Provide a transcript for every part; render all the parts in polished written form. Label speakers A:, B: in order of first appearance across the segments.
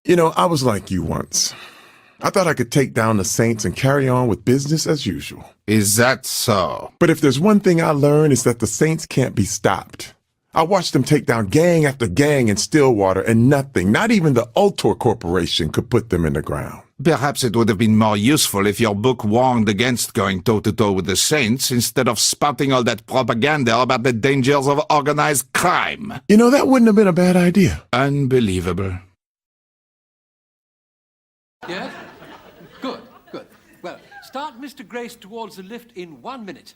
A: You know, I was like you once. I thought I could take down the Saints and carry on with business as usual.
B: Is that so?
A: But if there's one thing I learned, it's that the Saints can't be stopped. I watched them take down gang after gang in Stillwater, and nothing, not even the Ultor Corporation, could put them in the ground.
B: Perhaps it would have been more useful if your book warned against going toe-to-toe with the Saints instead of spouting all that propaganda about the dangers of organized crime.
A: You know, that wouldn't have been a bad idea.
B: Unbelievable.
C: Yes? Good, good. Well, start Mr. Grace towards the lift in 1 minute.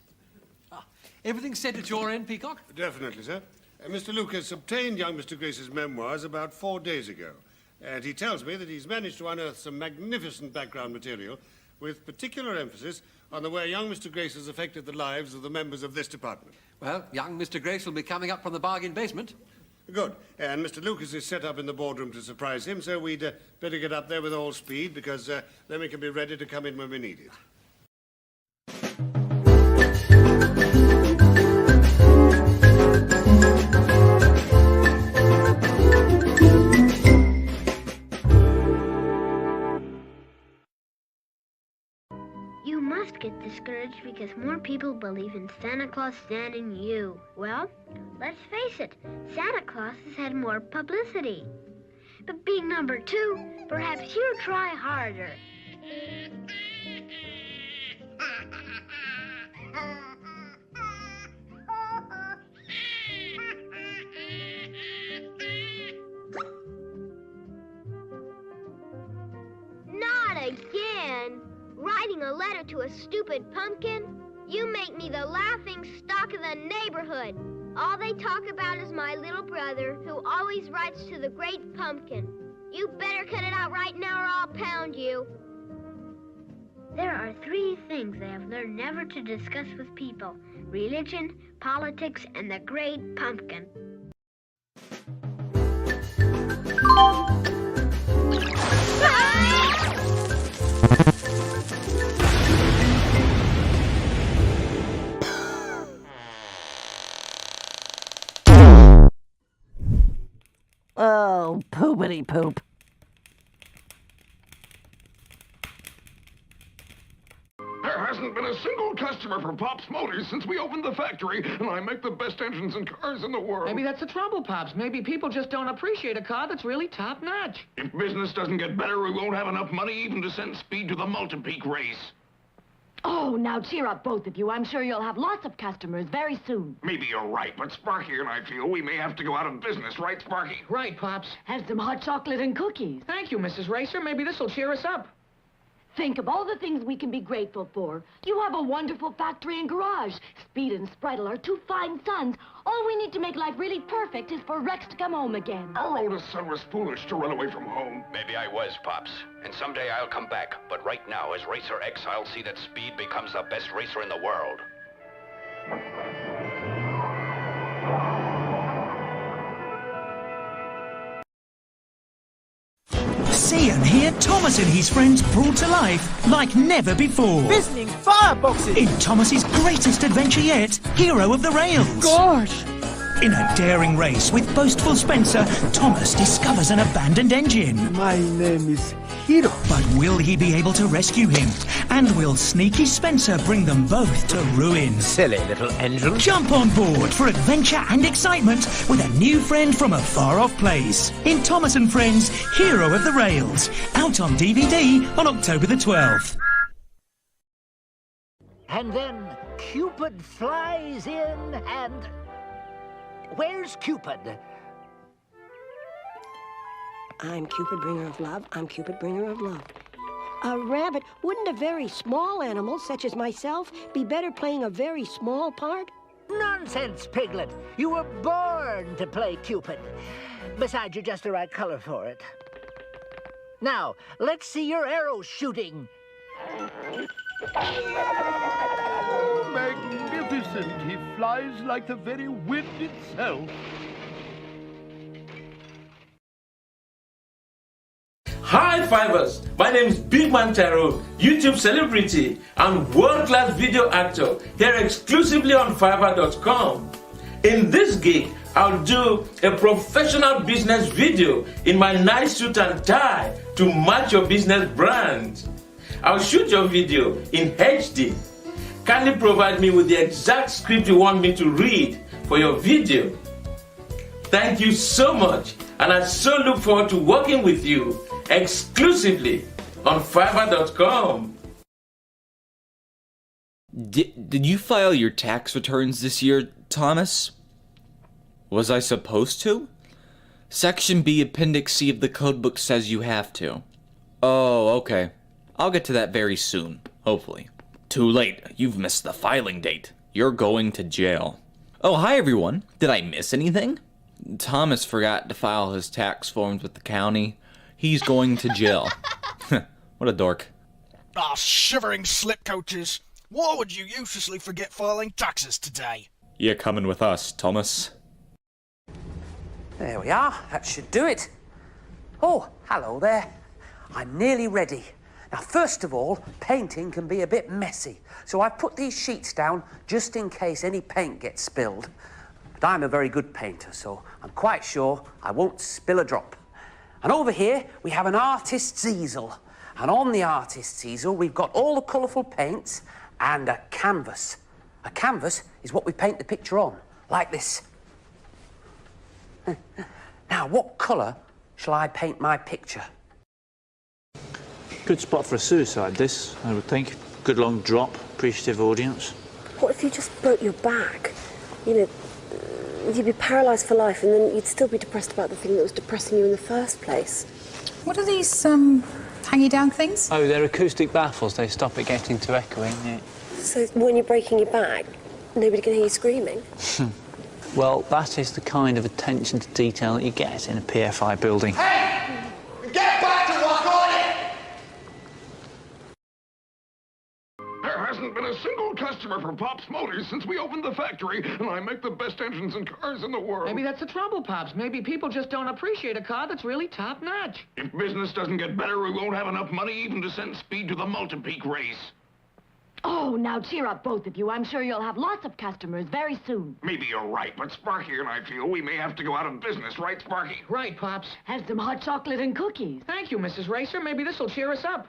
C: Everything set at your end, Peacock?
D: Definitely, sir. Mr. Lucas obtained young Mr. Grace's memoirs about 4 days ago, and he tells me that he's managed to unearth some magnificent background material with particular emphasis on the way young Mr. Grace has affected the lives of the members of this department.
C: Well, young Mr. Grace will be coming up from the bargain basement.
D: Good. And Mr. Lucas is set up in the boardroom to surprise him, so we'd better get up there with all speed, because then we can be ready to come in when we need it.
E: You must get discouraged because more people believe in Santa Claus than in you. Well, let's face it, Santa Claus has had more publicity. But being number 2, perhaps you try harder. Not again! Writing a letter to a stupid pumpkin? You make me the laughing stock of the neighborhood. All they talk about is my little brother, who always writes to the great pumpkin. You better cut it out right now or I'll pound you. There are 3 things I have learned never to discuss with people: religion, politics, and the great pumpkin.
F: Oh, poopity poop.
G: There hasn't been a single customer for Pop's Motors since we opened the factory, and I make the best engines and cars in the world.
H: Maybe that's the trouble, Pops. Maybe people just don't appreciate a car that's really top-notch.
G: If business doesn't get better, we won't have enough money even to send Speed to the multi-peak race.
I: Oh, now cheer up, both of you. I'm sure you'll have lots of customers very soon.
G: Maybe you're right, but Sparky and I feel we may have to go out of business, right, Sparky?
H: Right, Pops.
I: Have some hot chocolate and cookies.
H: Thank you, Mrs. Racer. Maybe this will cheer us up.
I: Think of all the things we can be grateful for. You have a wonderful factory and garage. Speed and Spritle are 2 fine sons. All we need to make life really perfect is for Rex to come home again.
G: Our oldest son was foolish to run away from home.
J: Maybe I was, Pops. And someday I'll come back. But right now, as Racer X, I'll see that Speed becomes the best racer in the world.
K: See and hear Thomas and his friends brought to life like never before.
L: Visiting fireboxes!
K: In Thomas's greatest adventure yet, Hero of the Rails.
L: Gosh!
K: In a daring race with boastful Spencer, Thomas discovers an abandoned engine.
L: My name is Hero.
K: But will he be able to rescue him? And will sneaky Spencer bring them both to ruin?
L: Silly little engine.
K: Jump on board for adventure and excitement with a new friend from a far-off place. In Thomas and Friends, Hero of the Rails. Out on DVD on October the 12th.
L: And then Cupid flies in and... Where's Cupid?
F: I'm Cupid, bringer of love. I'm Cupid, bringer of love. A rabbit, wouldn't a very small animal, such as myself, be better playing a very small part?
L: Nonsense, Piglet. You were born to play Cupid. Besides, you're just the right color for it. Now, let's see your arrow shooting.
M: Magnificent. He flies like the very wind itself.
N: Hi Fivers, my name is Big Man Taro, YouTube celebrity and world-class video actor here exclusively on Fiverr.com. In this gig, I'll do a professional business video in my nice suit and tie to match your business brand. I'll shoot your video in HD. Kindly provide me with the exact script you want me to read for your video. Thank you so much, and I so look forward to working with you exclusively on Fiverr.com.
O: Did you file your tax returns this year, Thomas? Was I supposed to? Section B, Appendix C of the codebook says you have to. Oh, okay. I'll get to that very soon, hopefully. Too late. You've missed the filing date. You're going to jail. Oh, hi everyone. Did I miss anything? Thomas forgot to file his tax forms with the county. He's going to jail. What a dork.
P: Ah, shivering slip coaches. Why would you uselessly forget filing taxes today?
O: You're coming with us, Thomas.
Q: There we are. That should do it. Oh, hello there. I'm nearly ready. Now, first of all, painting can be a bit messy, so I've put these sheets down just in case any paint gets spilled. But I'm a very good painter, so I'm quite sure I won't spill a drop. And over here, we have an artist's easel. And on the artist's easel, we've got all the colourful paints and a canvas. A canvas is what we paint the picture on, like this. Now, what colour shall I paint my picture?
R: Good spot for a suicide, this, I would think. Good long drop, appreciative audience.
S: What if you just broke your back? You know, you'd be paralysed for life and then you'd still be depressed about the thing that was depressing you in the first place.
T: What are these, hanging down things?
R: Oh, they're acoustic baffles. They stop it getting too echoing. Yeah.
S: So when you're breaking your back, nobody can hear you screaming?
R: Well, that is the kind of attention to detail that you get in a PFI building.
U: Hey! Get back to work on it!
G: There hasn't been a single customer for Pops Motors since we opened the factory, and I make the best engines and cars in the world.
H: Maybe that's the trouble, Pops. Maybe people just don't appreciate a car that's really top-notch.
G: If business doesn't get better, we won't have enough money even to send Speed to the multi-peak race.
I: Oh, now cheer up, both of you. I'm sure you'll have lots of customers very soon.
G: Maybe you're right, but Sparky and I feel we may have to go out of business, right, Sparky?
H: Right, Pops.
I: Have some hot chocolate and cookies.
H: Thank you, Mrs. Racer. Maybe this'll cheer us up.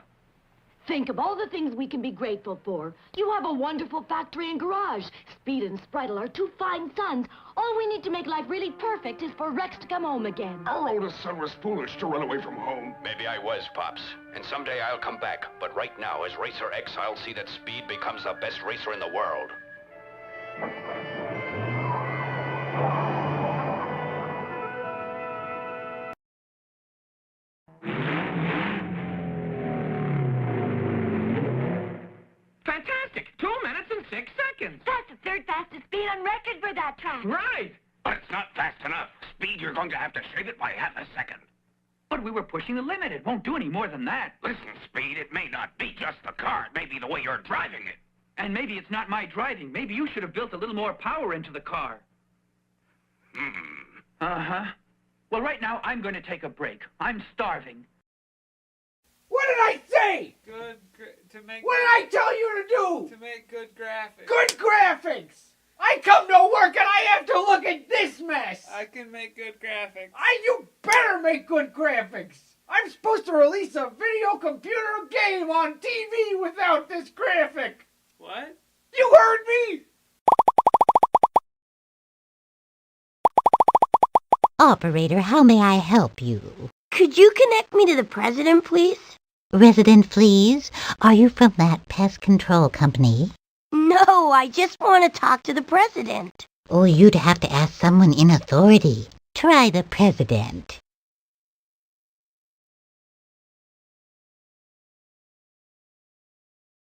I: Think of all the things we can be grateful for. You have a wonderful factory and garage. Speed and Spritle are two fine sons. All we need to make life really perfect is for Rex to come home again.
G: Our oldest son was foolish to run away from home.
J: Maybe I was, Pops. And someday I'll come back. But right now, as Racer X, I'll see that Speed becomes the best racer in the world.
H: Fantastic! 2 minutes and 6 seconds.
I: That's the third fastest speed on record for that track.
H: Right.
J: But it's not fast enough. Speed, you're going to have to shave it by half a second.
V: But we were pushing the limit. It won't do any more than that.
J: Listen, Speed, it may not be just the car. It may be the way you're driving it.
V: And maybe it's not my driving. Maybe you should have built a little more power into the car. Uh-huh. Well, right now, I'm going to take a break. I'm starving.
L: What did I say?
W: What did
L: I tell you to do?
W: To make good graphics.
L: Good graphics! I come to work and I have to look at this mess!
W: I can make good graphics.
L: You better make good graphics! I'm supposed to release a video computer game on TV without this graphic!
W: What?
L: You heard me!
X: Operator, how may I help you?
E: Could you connect me to the president, please?
X: Resident, please. Are you from that pest control company?
E: No, I just want to talk to the president.
X: Oh, you'd have to ask someone in authority. Try the president.